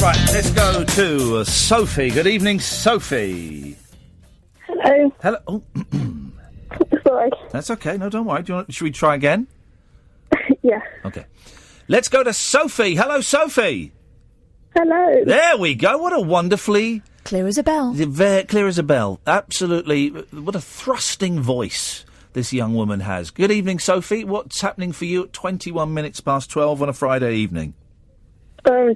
Right, let's go to Sophie. Good evening, Sophie. Hello. Hello. Oh. Sorry. That's okay. No, don't worry. Should we try again? Yeah. Okay. Let's go to Sophie. Hello, Sophie. Hello. There we go. What a wonderfully... Clear as a bell. Very clear as a bell. Absolutely. What a thrusting voice this young woman has. Good evening, Sophie. What's happening for you at 21 minutes past 12 on a Friday evening?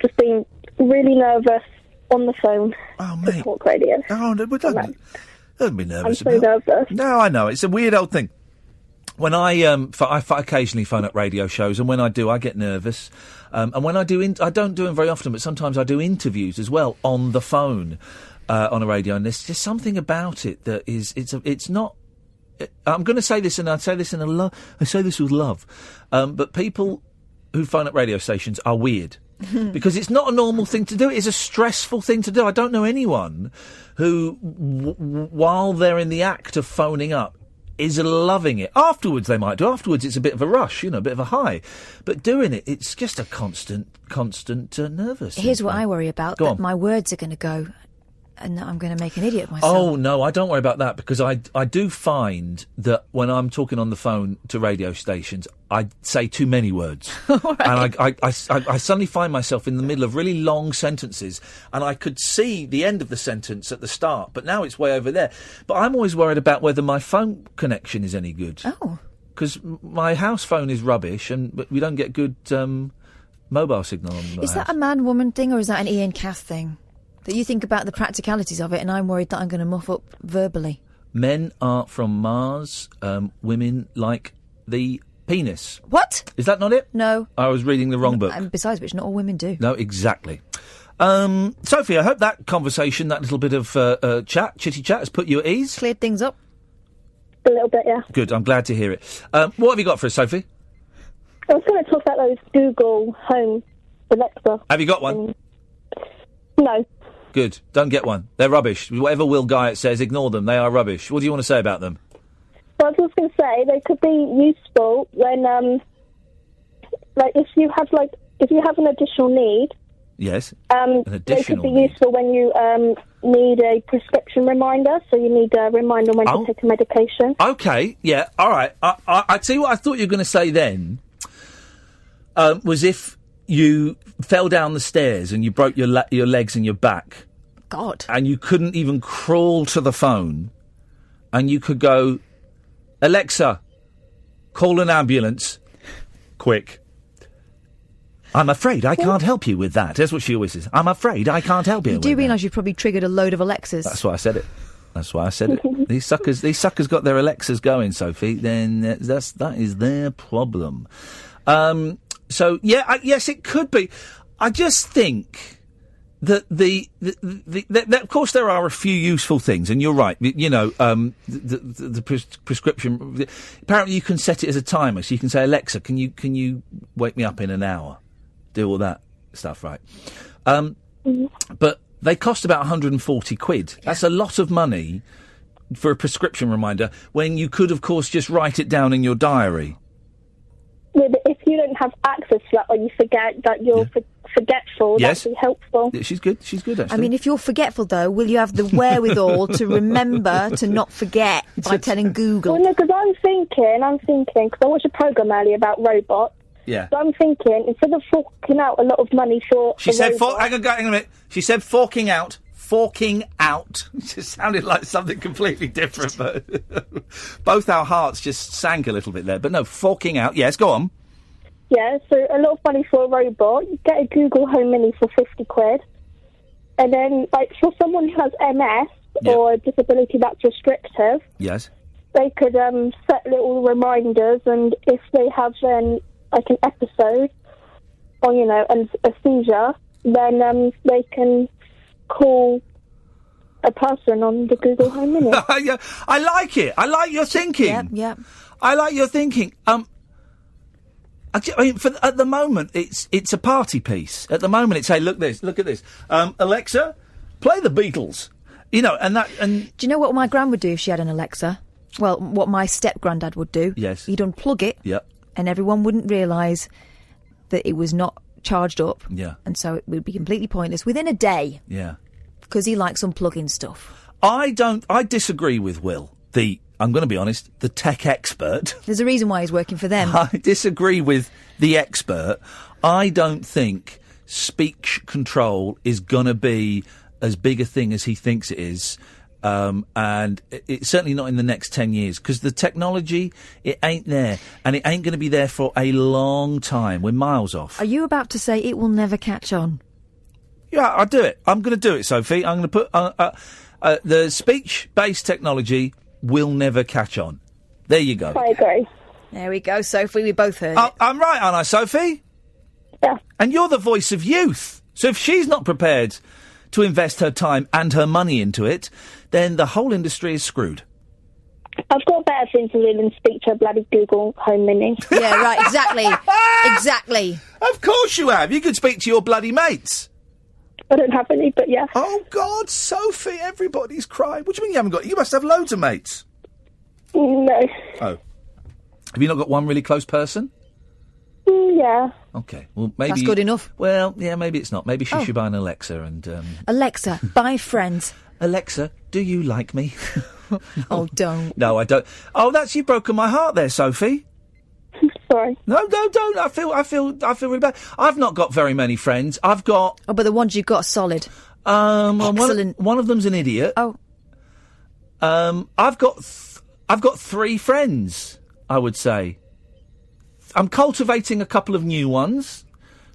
Just being really nervous on the phone. Oh, mate. talkRADIO. Oh, no, but don't be nervous. I'm so nervous. No, I know. It's a weird old thing. When I occasionally phone up radio shows, and when I do, I get nervous. And when I do, I don't do them very often, but sometimes I do interviews as well on the phone on a radio. And there's just something about it that is, it's not. I'm going to say this, and I say this with love. But people who phone up radio stations are weird. Because it's not a normal thing to do. It's a stressful thing to do. I don't know anyone who, while they're in the act of phoning up, is loving it. Afterwards, they might do. Afterwards, it's a bit of a rush, a bit of a high. But doing it, it's just a constant nervous. Here's what I worry about, that my words are going to go and that I'm going to make an idiot of myself. Oh, no, I don't worry about that, because I do find that when I'm talking on the phone to radio stations, I say too many words. Right. And I suddenly find myself in the middle of really long sentences, and I could see the end of the sentence at the start, but now it's way over there. But I'm always worried about whether my phone connection is any good. Oh. Because my house phone is rubbish, but we don't get good mobile signal on the Is house. that a man-woman thing, or is that an Ian Cath thing? That you think about the practicalities of it, and I'm worried that I'm going to muff up verbally. Men are from Mars, women like the penis. What? Is that not it? No. I was reading the wrong book. And besides which, not all women do. No, exactly. Sophie, I hope that conversation, that little bit of chitty chat has put you at ease. Cleared things up. A little bit, yeah. Good, I'm glad to hear it. What have you got for us, Sophie? I was going to talk about those Google Home Alexa. Have you got one? No. Good. Don't get one. They're rubbish. Whatever Will Guyatt says, ignore them. They are rubbish. What do you want to say about them? Well, I was going to say they could be useful when, if you have an additional need. Yes. They could be useful when you need a prescription reminder. So you need a reminder when to take a medication. Okay. Yeah. All right. I tell you what I thought you were going to say then. Was if you fell down the stairs and you broke your legs and your back. God. And you couldn't even crawl to the phone, and you could go, Alexa, call an ambulance, quick. I'm afraid I can't help you with that. That's what she always says. I'm afraid I can't help you. You do realise you've probably triggered a load of Alexas. That's why I said it. These suckers got their Alexas going, Sophie. Then that is their problem. So yeah, yes, it could be. I just think that that of course there are a few useful things, and you're right. The prescription. Apparently, you can set it as a timer, so you can say, Alexa, can you wake me up in an hour? Do all that stuff, right? But they cost about 140 quid. Yeah. That's a lot of money for a prescription reminder when you could, of course, just write it down in your diary. Yeah, but if you don't have access to that, or you forget that you're forgetful, yes, that'd be helpful. Yeah, she's good, actually. I mean, if you're forgetful, though, will you have the wherewithal to remember to not forget by telling Google? Well, no, because I'm thinking, because I watched a programme earlier about robots. Yeah. So I'm thinking, instead of forking out a lot of money for She said, robot, hang on a minute. She said forking out. Forking out. It just sounded like something completely different, but both our hearts just sank a little bit there. But no, forking out. Yes, go on. Yeah, so a lot of money for a robot. You get a Google Home Mini for 50 quid. And then, for someone who has MS or a disability that's restrictive, yes, they could set little reminders, and if they have then, an episode, or, and a seizure, then they can call a person on the Google Home Mini. Yeah, I like it. I like your thinking. Yeah. I like your thinking. I mean, at the moment, it's a party piece. At the moment, it's, hey, look at this. Alexa, play the Beatles. And do you know what my gran would do if she had an Alexa? Well, what my step-granddad would do. Yes. He'd unplug it. Yep. And everyone wouldn't realise that it was not charged up. Yeah. And so it would be completely pointless within a day. Yeah. Because he likes unplugging stuff. I disagree with Will, I'm going to be honest, the tech expert. There's a reason why he's working for them. I disagree with the expert. I don't think speech control is going to be as big a thing as he thinks it is. And it's certainly not in the next 10 years, because the technology, it ain't there, and it ain't going to be there for a long time. We're miles off. Are you about to say it will never catch on? Yeah, I'll do it. I'm going to do it, Sophie. I'm going to put the speech-based technology will never catch on. There you go. I agree. There we go, Sophie. We both heard it. I'm right, aren't I, Sophie? Yeah. And you're the voice of youth. So if she's not prepared to invest her time and her money into it, then the whole industry is screwed. I've got better things to do than speak to a bloody Google Home Mini. Yeah, right, exactly. Exactly. Of course you have. You could speak to your bloody mates. I don't have any, but yeah. Oh, God, Sophie, everybody's crying. What do you mean you haven't got... You must have loads of mates. No. Oh. Have you not got one really close person? Yeah. Okay, well, maybe... That's good enough. Well, yeah, maybe it's not. Maybe she should buy an Alexa and... Alexa, buy friends. Alexa, do you like me? Oh, don't. No, I don't. Oh, you've broken my heart there, Sophie. Sorry. No, don't. I feel really bad. I've not got very many friends. I've got... Oh, but the ones you've got are solid. Excellent. One of them's an idiot. Oh. I've got 3 friends, I would say. I'm cultivating a couple of new ones.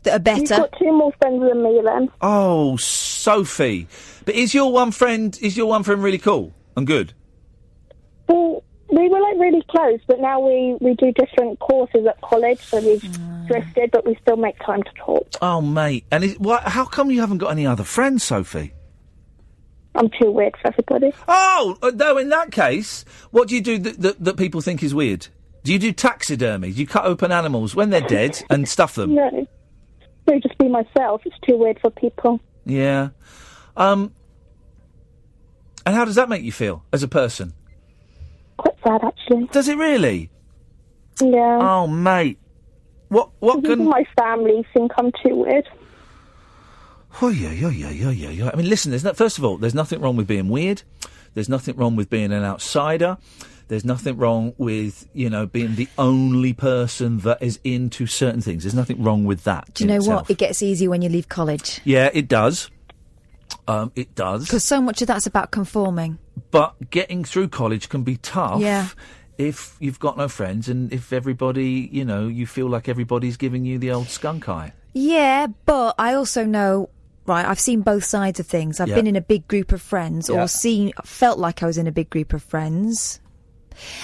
That are better. You've got 2 more friends than me, then. Oh, Sophie. But is your one friend really cool and good? Well, we were, really close, but now we do different courses at college, so we've drifted, but we still make time to talk. Oh, mate. And how come you haven't got any other friends, Sophie? I'm too weird for everybody. Oh, no, in that case, what do you do that people think is weird? Do you do taxidermy? Do you cut open animals when they're dead and stuff them? No. So just be myself. It's too weird for people. Yeah. And how does that make you feel as a person? Quite sad, actually. Does it really? Yeah. Oh, mate. What Even my family think I'm too weird. Oh, yeah. I mean, listen, first of all, there's nothing wrong with being weird. There's nothing wrong with being an outsider. There's nothing wrong with, being the only person that is into certain things. There's nothing wrong with that. Do you know what? It gets easier when you leave college. Yeah, it does. It does. Because so much of that's about conforming. But getting through college can be tough. Yeah. If you've got no friends and if everybody, you feel like everybody's giving you the old skunk eye. Yeah, but I also know... Right, I've seen both sides of things. I've been in a big group of friends or felt like I was in a big group of friends.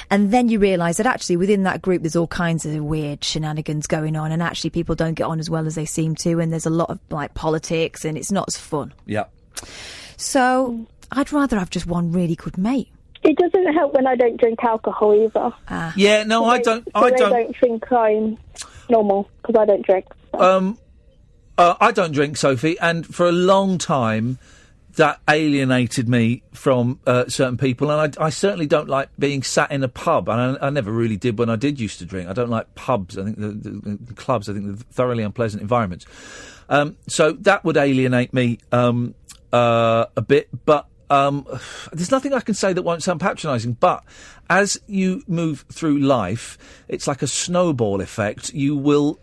And then you realise that actually within that group there's all kinds of weird shenanigans going on, and actually people don't get on as well as they seem to, and there's a lot of politics and it's not as fun. Yeah. So I'd rather have just one really good mate. It doesn't help when I don't drink alcohol either. Yeah, no, I don't. They don't think I'm normal because I don't drink. So. I don't drink, Sophie, and for a long time that alienated me from certain people, and I certainly don't like being sat in a pub, and I never really did when I did used to drink. I don't like pubs. I think the clubs, I think they're thoroughly unpleasant environments. So that would alienate me a bit, but there's nothing I can say that won't sound patronising, but as you move through life, it's like a snowball effect. You will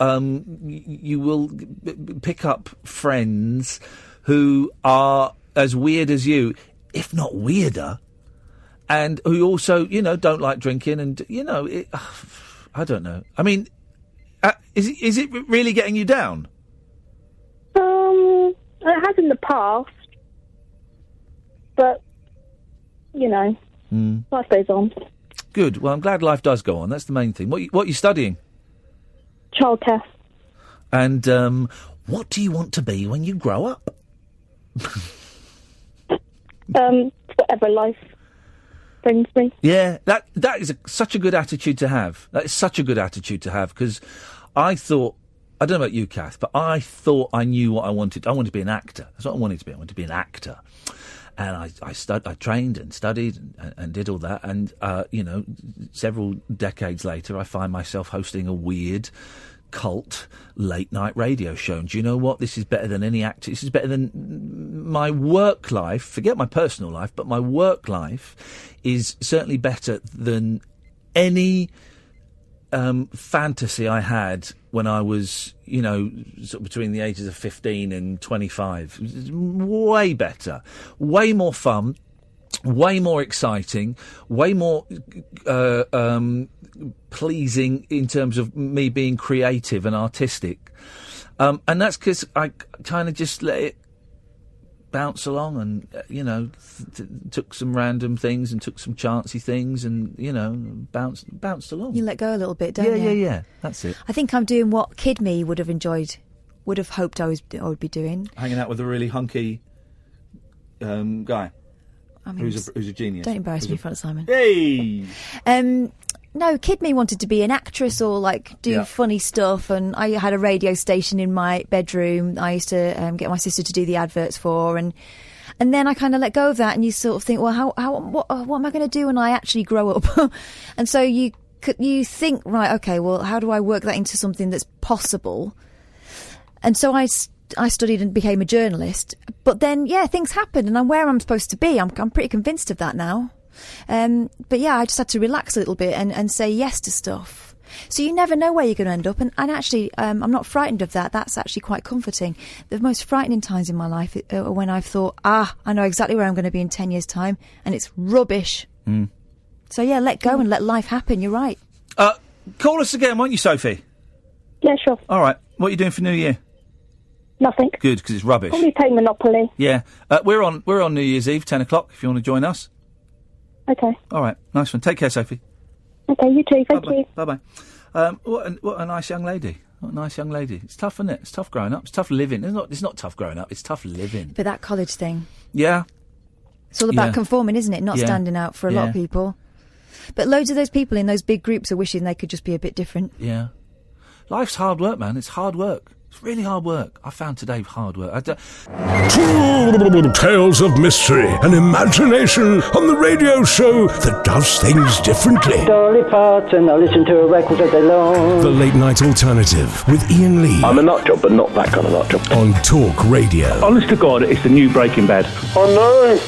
pick up friends who are as weird as you, if not weirder, and who also, don't like drinking, and I don't know. I mean, is it really getting you down? It has in the past. But, life goes on. Good. Well, I'm glad life does go on. That's the main thing. What are you studying? Childcare. And what do you want to be when you grow up? Whatever life brings me. Yeah, that is such a good attitude to have. That is such a good attitude to have, because I don't know about you, Kath, but I thought I knew what I wanted. I wanted to be an actor. That's what I wanted to be. I wanted to be an actor. And I trained and studied and did all that. And, several decades later, I find myself hosting a weird cult late-night radio show. And do you know what? This is better than any actor. This is better than my work life. Forget my personal life, but my work life is certainly better than any fantasy I had when I was, sort of between the ages of 15 and 25. It was way better, way more fun, way more exciting, way more pleasing in terms of me being creative and artistic. And that's because I kind of just let it bounce along and, took some random things and took some chancy things and, bounced along. You let go a little bit, don't you? Yeah. That's it. I think I'm doing what Kid Me would have enjoyed, would have hoped I would be doing. Hanging out with a really hunky guy. I mean, who's a genius. Don't embarrass me in front of Simon. Hey! No, Kid Me wanted to be an actress or do funny stuff, and I had a radio station in my bedroom I used to get my sister to do the adverts for, and then I kind of let go of that, and you sort of think, well, what am I going to do when I actually grow up? And so you think, right, okay, well, how do I work that into something that's possible? And so I studied and became a journalist, but then things happened, and I'm where I'm supposed to be. I'm pretty convinced of that now. But I just had to relax a little bit and say yes to stuff. So you never know where you're going to end up, and actually I'm not frightened of that. That's actually quite comforting. The most frightening times in my life are when I've thought, I know exactly where I'm going to be in 10 years' time, and it's rubbish. So let go and let life happen. You're right. Call us again, won't you, Sophie? Yeah, sure. All right. What are you doing for New Year? Nothing. Good, because it's rubbish. Probably play Monopoly. Yeah. We're on New Year's Eve, 10 o'clock, if you want to join us. Okay. All right. Nice one. Take care, Sophie. Okay, you too. Thank you. Bye-bye. What a nice young lady. What a nice young lady. It's tough, isn't it? It's tough growing up. It's tough living. It's not tough growing up. It's tough living. But that college thing. Yeah. It's all about conforming, isn't it? Not standing out for a lot of people. But loads of those people in those big groups are wishing they could just be a bit different. Yeah. Life's hard work, man. It's hard work. It's really hard work. I found today hard work. Tales of mystery and imagination on the radio show that does things differently. Dolly Parton, I listen to a record all day long. The Late Night Alternative with Iain Lee. I'm a nut job, but not that kind of nut job. On Talk Radio. Honest to God, it's the new Breaking Bad. Oh no!